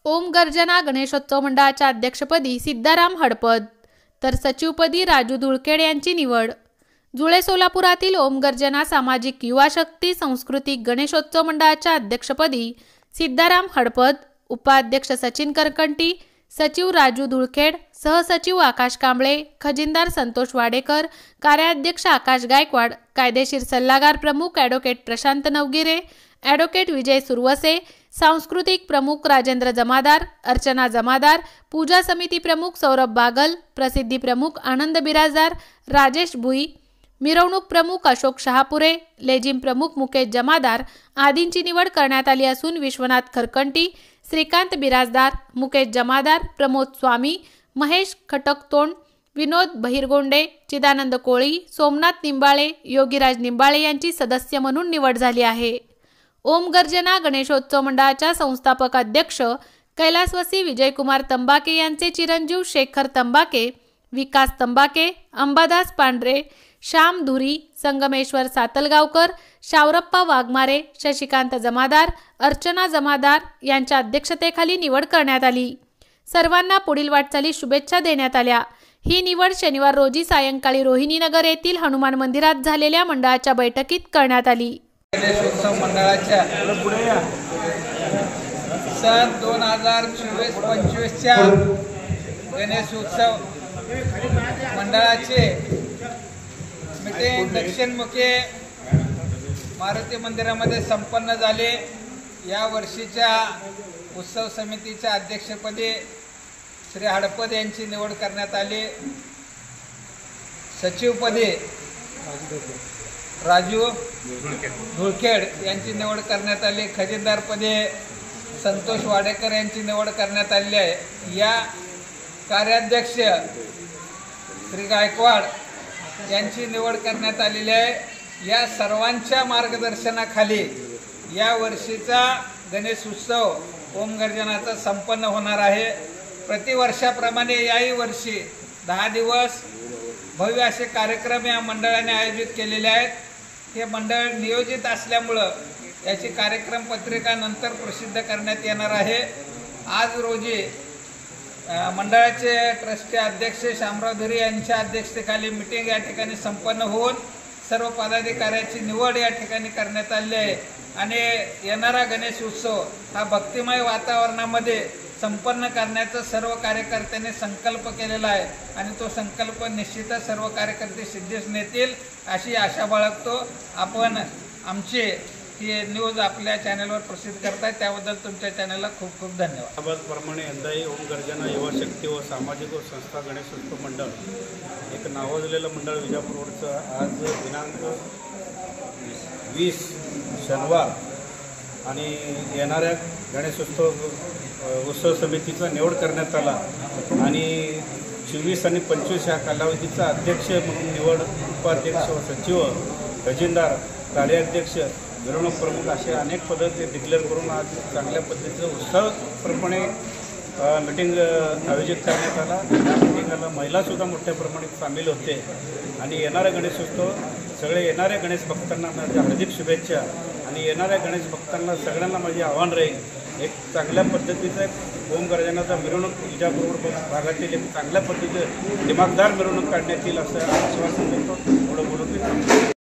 ओम गर्जना गणेशोत्सव मंडळाच्या अध्यक्षपदी सिद्धाराम हडपद तर सचिवपदी राजू धुळखेड यांची निवड। जुळे सोलापुरातील ओम गर्जना सामाजिक युवा शक्ती सांस्कृतिक गणेशोत्सव मंडळाच्या अध्यक्षपदी सिद्धाराम हडपद, उपाध्यक्ष सचिन करकंटी, सचिव राजू धुळखेड, सहसचिव आकाश कांबळे, खजिनदार संतोष वाडेकर, कार्याध्यक्ष आकाश गायकवाड, कायदेशीर सल्लागार प्रमुख ॲडव्होकेट प्रशांत नवगिरे, ॲडव्होकेट विजय सुरवसे, सांस्कृतिक प्रमुख राजेंद्र जमादार, अर्चना जमादार, पूजा समिती प्रमुख सौरभ बागल, प्रसिद्धी प्रमुख आनंद बिराजदार, राजेश भुई, मिरवणूक प्रमुख अशोक शहापुरे, लेजिम प्रमुख मुकेश जमादार आदींची निवड करण्यात आली असून विश्वनाथ खरकंटी, श्रीकांत बिराजदार, मुकेश जमादार, प्रमोद स्वामी, महेश खटकतोंड, विनोद बहिरगोंडे, चिदानंद कोळी, सोमनाथ निंबाळे, योगीराज निंबाळे यांची सदस्य म्हणून निवड झाली आहे। ओम गर्जना गणेशोत्सव मंडळाच्या संस्थापक अध्यक्ष कैलासवासी विजयकुमार तंबाके यांचे चिरंजीव शेखर तंबाके, विकास तंबाके, अंबादास पांढरे, श्याम धुरी, संगमेश्वर सातलगावकर, शावरप्पा वाघमारे, शशिकांत जमादार, अर्चना जमादार यांच्या अध्यक्षतेखाली निवड करण्यात आली। सर्वांना पुढील वाटचाली शुभेच्छा देण्यात आल्या। ही निवड शनिवार रोजी सायंकाळी रोहिणीनगर येथील हनुमान मंदिरात झालेल्या मंडळाच्या बैठकीत करण्यात आली। गणेशोत्सव मंडळाच्या सन 2024-25च्या गणेशोत्सव मंडळाचे मीटिंग दक्षिणमुखी मारुती मंदिरामध्ये संपन्न झाले। या वर्षीच्या उत्सव समितीच्या अध्यक्षपदी श्री हडपद यांची निवड करण्यात आली। सचिवपदी राजू धुळखेड यांची निवड करण्यात आली। खजिनदारपदी संतोष वाडेकर यांची निवड करण्यात आली आहे। या कार्याध्यक्ष श्री गायकवाड यांची निवड करण्यात आलेली आहे। या सर्वांच्या मार्गदर्शनाखाली या वर्षीचा गणेश उत्सव ओम गर्जनाचा संपन्न होणार आहे। प्रतिवर्षाप्रमाणे याही वर्षी 10 दिवस भव्य असे कार्यक्रम या मंडळाने आयोजित केलेले आहेत। हे मंडळ नियोजित असल्यामुळं याची कार्यक्रम पत्रिका नंतर प्रसिद्ध करण्यात येणार आहे। आज रोजी मंडळाचे ट्रस्टी अध्यक्ष शामराव धुरी यांच्या अध्यक्षतेखाली मीटिंग या ठिकाणी संपन्न होऊन सर्व पदाधिकाऱ्यांची निवड या ठिकाणी करण्यात आली आहे आणि येणारा गणेश उत्सव हा भक्तिमय वातावरणामध्ये संपन्न करण्याचा सर्व कार्यकर्त्यांनी संकल्प केलेला आहे आणि तो संकल्प निश्चितच सर्व कार्यकर्ते सिद्धीस नेतील अशी आशा बाळगतो। आपण आमची ही न्यूज आपल्या चॅनलवर प्रसिद्ध करताय त्याबद्दल तुमच्या चॅनलला खूप खूप धन्यवाद। त्याप्रमाणे यंदाही ओम गर्जना युवा शक्ती व सामाजिक व संस्था गणेशोत्सव मंडळ एक नावाजलेलं मंडळ विजापूर रोडचं आज दिनांक 20 शनिवार आणि येणाऱ्या गणेशोत्सव उत्सव समितीचा निवड करण्यात आला आणि 24 आणि 25 या कालावधीचा अध्यक्ष म्हणून निवड, उपाध्यक्ष व सचिव, खजिनदार, कार्याध्यक्ष, मिरवणूक प्रमुख असे अनेक पदं ते डिक्लेअर करून आज चांगल्या पद्धतीचं उत्सवप्रमाणे मीटिंग आयोजित करण्यात आला। या मीटिंगला महिलासुद्धा मोठ्या प्रमाणात सामील होते आणि येणारा गणेशोत्सव सगळे येणाऱ्या गणेश भक्तांना माझ्या हार्दिक शुभेच्छा आणि येणाऱ्या गणेश भक्तांना सगळ्यांना माझे आव्हान राहील एक चांगल्या पद्धतीचं ओम गर्जनाचा मिरवणूक विजापूर भागातील एक चांगल्या पद्धतीचं दिमागदार मिरवणूक काढण्यात येईल असं आश्वासन देतो।